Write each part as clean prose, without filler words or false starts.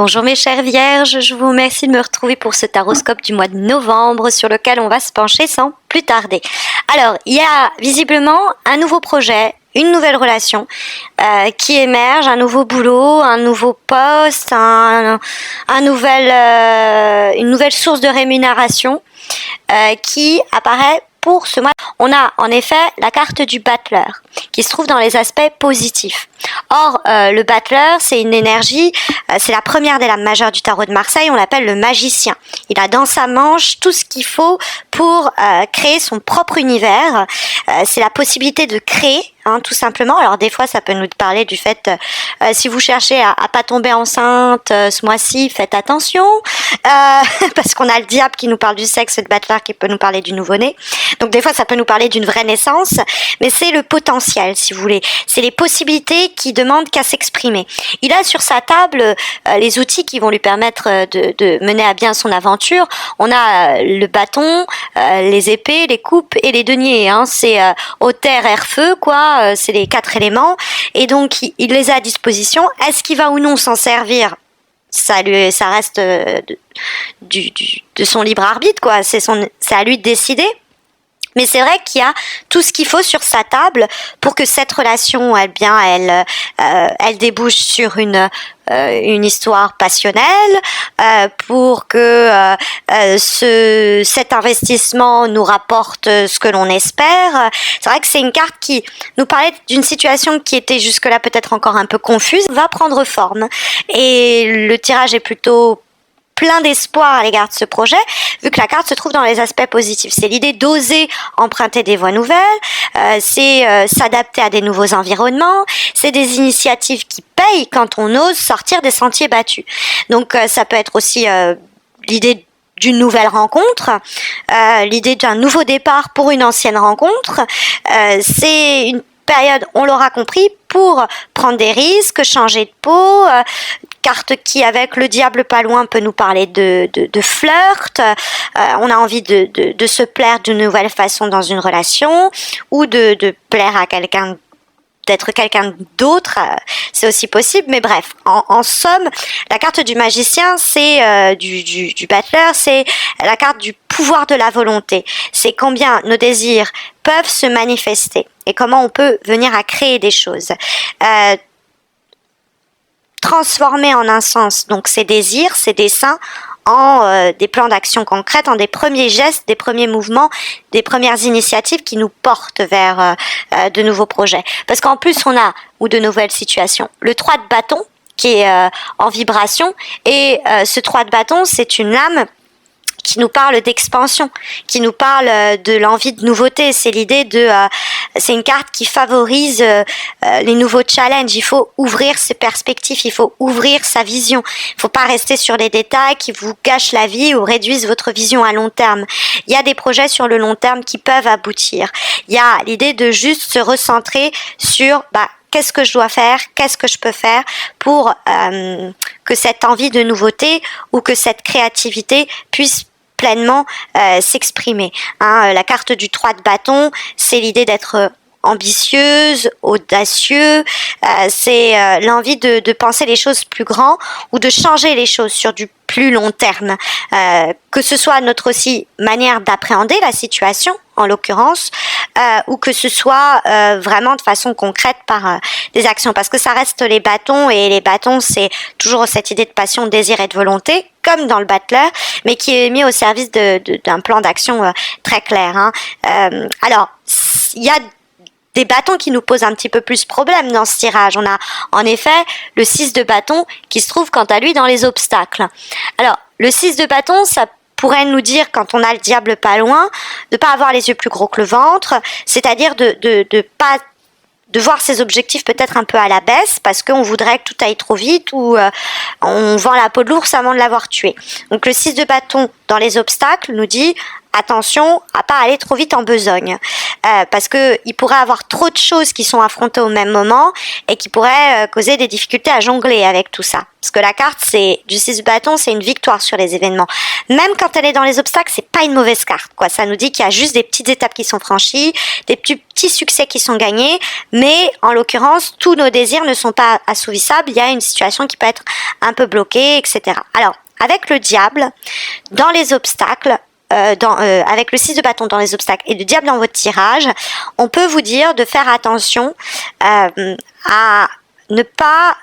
Bonjour mes chères vierges, je vous remercie de me retrouver pour ce taroscope du mois de novembre sur lequel on va se pencher sans plus tarder. Alors, il y a visiblement un nouveau projet, une nouvelle relation qui émerge, un nouveau boulot, un nouveau poste, une nouvelle source de rémunération qui apparaît pour ce mois. On a en effet la carte du battleur qui se trouve dans les aspects positifs. Or, le battleur, c'est une énergie, c'est la première des lames majeures du tarot de Marseille, on l'appelle le magicien. Il a dans sa manche tout ce qu'il faut pour créer son propre univers. C'est la possibilité de créer, tout simplement. Alors des fois, ça peut nous parler du fait, si vous cherchez à pas tomber enceinte ce mois-ci, faites attention, parce qu'on a le diable qui nous parle du sexe et le battleur qui peut nous parler du nouveau-né. Donc des fois, ça peut nous parler d'une vraie naissance, mais c'est le potentiel, si vous voulez. C'est les possibilités qui demandent qu'à s'exprimer. Il a sur sa table les outils qui vont lui permettre de mener à bien son aventure. On a le bâton, les épées, les coupes et les deniers. C'est eau, terre, air, feu, quoi. C'est les 4 éléments. Et donc, il les a à disposition. Est-ce qu'il va ou non s'en servir ? Ça reste de son libre arbitre, quoi. C'est à lui de décider. Mais c'est vrai qu'il y a tout ce qu'il faut sur sa table pour que cette relation, elle débouche sur une histoire passionnelle, pour que cet investissement nous rapporte ce que l'on espère. C'est vrai que c'est une carte qui nous parlait d'une situation qui était jusque-là peut-être encore un peu confuse, va prendre forme. Et le tirage est plutôt plein d'espoir à l'égard de ce projet, vu que la carte se trouve dans les aspects positifs. C'est l'idée d'oser emprunter des voies nouvelles, c'est s'adapter à des nouveaux environnements, c'est des initiatives qui payent quand on ose sortir des sentiers battus. Donc ça peut être aussi l'idée d'une nouvelle rencontre, l'idée d'un nouveau départ pour une ancienne rencontre. C'est une période, on l'aura compris, pour prendre des risques, changer de peau, carte qui, avec le diable pas loin, peut nous parler de flirt. On a envie de se plaire d'une nouvelle façon dans une relation, ou de plaire à quelqu'un, d'être quelqu'un d'autre, c'est aussi possible. Mais bref, en somme, la carte du magicien, c'est du battleur, c'est la carte du pouvoir de la volonté. C'est combien nos désirs peuvent se manifester et comment on peut venir à créer des choses. Transformer en un sens donc ces désirs, ces desseins en des plans d'action concrètes, en des premiers gestes, des premiers mouvements, des premières initiatives qui nous portent vers de nouveaux projets. Parce qu'en plus ou de nouvelles situations. Le 3 de bâton qui est en vibration, et ce 3 de bâton, c'est une lame qui nous parle d'expansion, qui nous parle de l'envie de nouveauté. C'est l'idée c'est une carte qui favorise les nouveaux challenges. Il faut ouvrir ses perspectives, il faut ouvrir sa vision. Il ne faut pas rester sur les détails qui vous gâchent la vie ou réduisent votre vision à long terme. Il y a des projets sur le long terme qui peuvent aboutir. Il y a l'idée de juste se recentrer sur qu'est-ce que je dois faire, qu'est-ce que je peux faire pour que cette envie de nouveauté ou que cette créativité puisse pleinement s'exprimer. La carte du 3 de bâton, c'est l'idée d'être ambitieuse, audacieux, c'est l'envie de penser les choses plus grand ou de changer les choses sur du plus long terme, que ce soit notre aussi manière d'appréhender la situation en l'occurrence, ou que ce soit vraiment de façon concrète par des actions, parce que ça reste les bâtons, et les bâtons c'est toujours cette idée de passion, désir et de volonté, comme dans le battleur, mais qui est mis au service d'un plan d'action très clair. Alors, il y a des bâtons qui nous posent un petit peu plus problème dans ce tirage. On a en effet le 6 de bâton qui se trouve quant à lui dans les obstacles. Alors, le 6 de bâton, ça pourrait nous dire, quand on a le diable pas loin, de pas avoir les yeux plus gros que le ventre, c'est-à-dire de voir ses objectifs peut-être un peu à la baisse, parce qu'on voudrait que tout aille trop vite, ou on vend la peau de l'ours avant de l'avoir tué. Donc le 6 de bâton dans les obstacles nous dit attention à pas aller trop vite en besogne, parce que il pourrait avoir trop de choses qui sont affrontées au même moment et qui pourraient causer des difficultés à jongler avec tout ça. Parce que la carte du 6 de bâton, c'est une victoire sur les événements. Même quand elle est dans les obstacles, c'est pas une mauvaise carte, quoi. Ça nous dit qu'il y a juste des petites étapes qui sont franchies, des petits succès qui sont gagnés, mais en l'occurrence, tous nos désirs ne sont pas assouvissables. Il y a une situation qui peut être un peu bloquée, etc. Alors, avec le diable, dans les obstacles, avec le 6 de bâton dans les obstacles et le diable dans votre tirage, on peut vous dire de faire attention à ne pas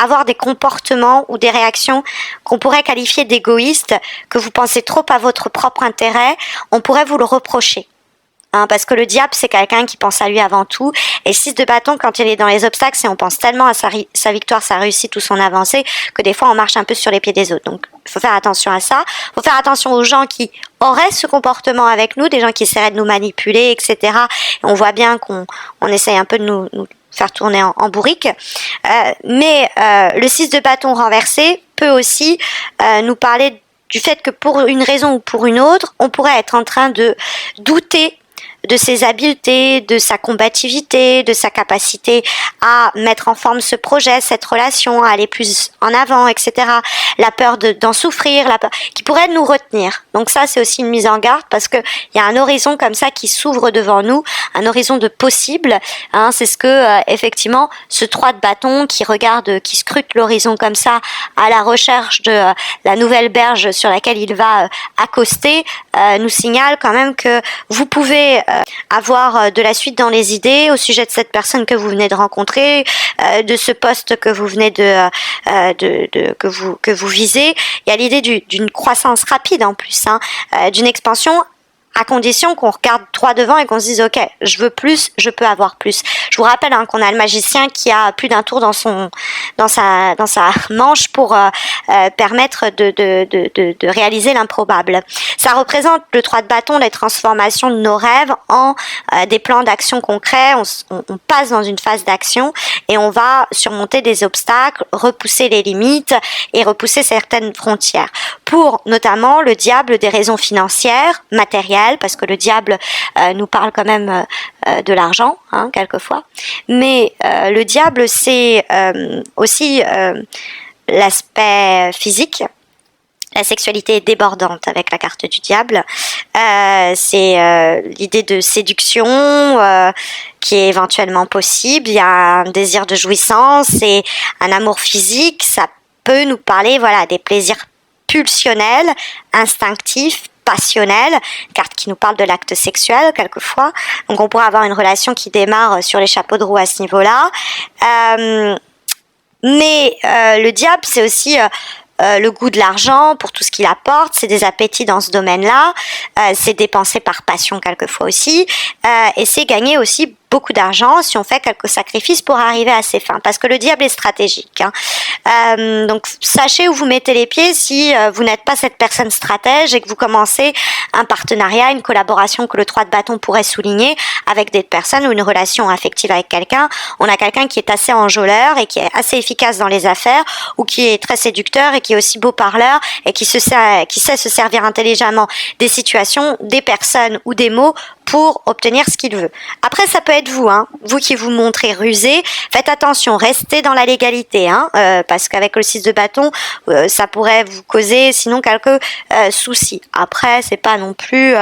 avoir des comportements ou des réactions qu'on pourrait qualifier d'égoïstes, que vous pensez trop à votre propre intérêt, on pourrait vous le reprocher. Parce que le diable, c'est quelqu'un qui pense à lui avant tout. Et 6 de bâton, quand il est dans les obstacles, c'est on pense tellement à sa victoire, sa réussite ou son avancée, que des fois on marche un peu sur les pieds des autres. Donc il faut faire attention à ça. Il faut faire attention aux gens qui auraient ce comportement avec nous, des gens qui essaieraient de nous manipuler, etc. Et on voit bien qu'on essaye un peu de nous faire tourner en bourrique. Mais le 6 de bâton renversé peut aussi nous parler du fait que pour une raison ou pour une autre, on pourrait être en train de douter de ses habiletés, de sa combativité, de sa capacité à mettre en forme ce projet, cette relation, à aller plus en avant, etc. La peur d'en souffrir, la peur qui pourrait nous retenir. Donc ça, c'est aussi une mise en garde parce que il y a un horizon comme ça qui s'ouvre devant nous, un horizon de possible. C'est ce que effectivement ce 3 de bâton qui regarde, qui scrute l'horizon comme ça à la recherche de la nouvelle berge sur laquelle il va accoster, nous signale quand même que vous pouvez avoir de la suite dans les idées au sujet de cette personne que vous venez de rencontrer, de ce poste que vous venez que vous visez. Il y a l'idée d'une croissance rapide en plus, d'une expansion, à condition qu'on regarde droit devant et qu'on se dise ok, je veux plus, je peux avoir plus. Je vous rappelle qu'on a le magicien qui a plus d'un tour dans sa manche pour permettre de réaliser l'improbable. Ça représente le 3 de bâton, les transformations de nos rêves en des plans d'action concrets. On passe dans une phase d'action et on va surmonter des obstacles, repousser les limites et repousser certaines frontières. Pour notamment le diable, des raisons financières, matérielles, parce que le diable nous parle quand même de l'argent, quelquefois. Mais le diable, c'est aussi l'aspect physique. La sexualité est débordante avec la carte du diable. C'est l'idée de séduction qui est éventuellement possible. Il y a un désir de jouissance et un amour physique. Ça peut nous parler, des plaisirs pulsionnels, instinctifs, passionnelle, carte qui nous parle de l'acte sexuel quelquefois. Donc on pourrait avoir une relation qui démarre sur les chapeaux de roue à ce niveau-là. Mais le diable, c'est aussi le goût de l'argent pour tout ce qu'il apporte, c'est des appétits dans ce domaine-là, c'est dépenser par passion quelquefois aussi, et c'est gagner aussi beaucoup d'argent si on fait quelques sacrifices pour arriver à ses fins, parce que le diable est stratégique. Donc sachez où vous mettez les pieds si vous n'êtes pas cette personne stratège et que vous commencez un partenariat, une collaboration que le 3 de bâton pourrait souligner avec des personnes ou une relation affective avec quelqu'un. On a quelqu'un qui est assez enjôleur et qui est assez efficace dans les affaires ou qui est très séducteur et qui est aussi beau parleur et qui sait se servir intelligemment des situations, des personnes ou des mots pour obtenir ce qu'il veut. Après, ça peut être vous, vous qui vous montrez rusé. Faites attention, restez dans la légalité, parce qu'avec le 6 de bâton, ça pourrait vous causer sinon quelques soucis. Après, c'est pas non plus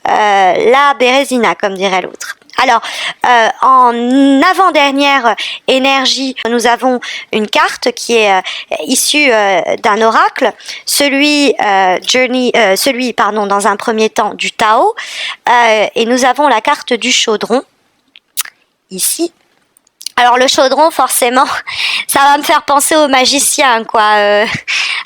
la bérésina, comme dirait l'autre. Alors, en avant-dernière énergie, nous avons une carte qui est issue d'un oracle, celui dans un premier temps du Tao, et nous avons la carte du chaudron, ici. Alors le chaudron, forcément, ça va me faire penser aux magiciens, quoi.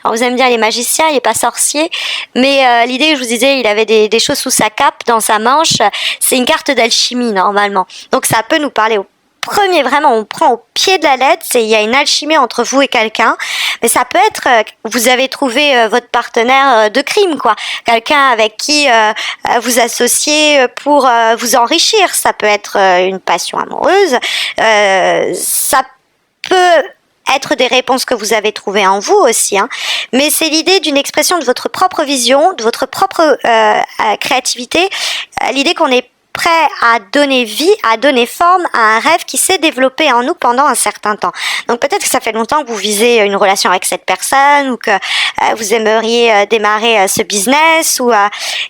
Alors vous aimez bien les magiciens, il n'est pas sorcier, mais l'idée, je vous disais, il avait des choses sous sa cape, dans sa manche. C'est une carte d'alchimie, normalement. Donc ça peut nous parler au premier, vraiment, on prend au pied de la lettre, il y a une alchimie entre vous et quelqu'un, mais ça peut être, vous avez trouvé votre partenaire de crime, quoi. Quelqu'un avec qui vous associez pour vous enrichir. Ça peut être une passion amoureuse, ça peut être des réponses que vous avez trouvées en vous aussi, hein. Mais c'est l'idée d'une expression de votre propre vision, de votre propre créativité, l'idée qu'on est prêt à donner vie, à donner forme à un rêve qui s'est développé en nous pendant un certain temps. Donc peut-être que ça fait longtemps que vous visez une relation avec cette personne ou que vous aimeriez démarrer ce business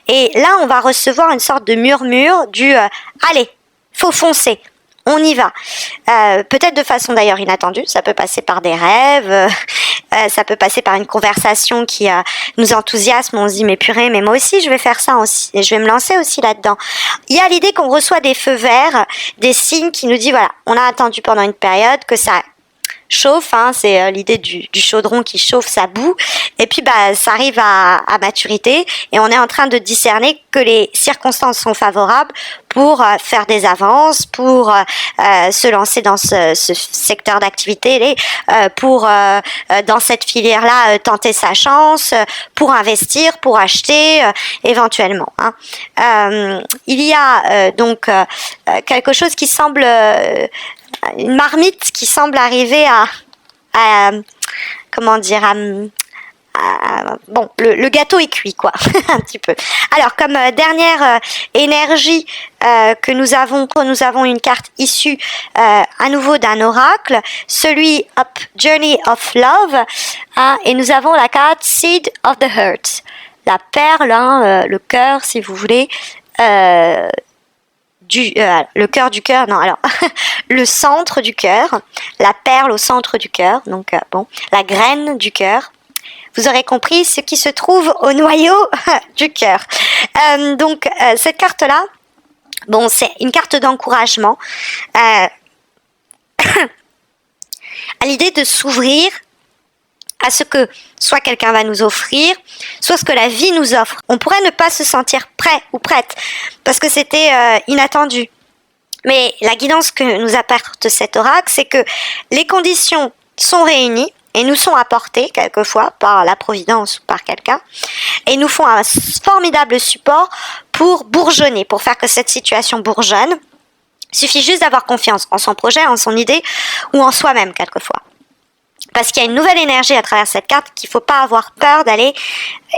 et là on va recevoir une sorte de murmure du allez, faut foncer. On y va. Peut-être de façon d'ailleurs inattendue. Ça peut passer par des rêves, ça peut passer par une conversation qui nous enthousiasme. On se dit mais purée, mais moi aussi je vais faire ça aussi et je vais me lancer aussi là-dedans. Il y a l'idée qu'on reçoit des feux verts, des signes qui nous disent voilà, on a attendu pendant une période que ça chauffe, hein, c'est l'idée du chaudron qui chauffe, ça bout, et puis ça arrive à maturité, et on est en train de discerner que les circonstances sont favorables pour faire des avances, pour se lancer dans ce secteur d'activité, pour dans cette filière-là tenter sa chance, pour investir, pour acheter éventuellement. Hein. Il y a donc quelque chose qui semble une marmite qui semble arriver à comment dire, bon, le gâteau est cuit, quoi, un petit peu. Alors, comme dernière énergie que nous avons une carte issue à nouveau d'un oracle, celui Up Journey of Love, hein, et nous avons la carte Seed of the Heart, la perle, hein, le cœur, si vous voulez, le cœur du cœur, non, alors, le centre du cœur, la perle au centre du cœur, donc bon, la graine du cœur. Vous aurez compris ce qui se trouve au noyau du cœur. Donc, cette carte-là, bon, c'est une carte d'encouragement à l'idée de s'ouvrir à ce que soit quelqu'un va nous offrir, soit ce que la vie nous offre. On pourrait ne pas se sentir prêt ou prête, parce que c'était inattendu. Mais la guidance que nous apporte cet oracle, c'est que les conditions sont réunies et nous sont apportées quelquefois par la providence ou par quelqu'un, et nous font un formidable support pour bourgeonner, pour faire que cette situation bourgeonne. Il suffit juste d'avoir confiance en son projet, en son idée ou en soi-même quelquefois. Parce qu'il y a une nouvelle énergie à travers cette carte qu'il ne faut pas avoir peur d'aller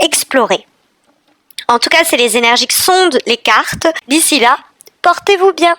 explorer. En tout cas, c'est les énergies qui sondent les cartes. D'ici là, portez-vous bien.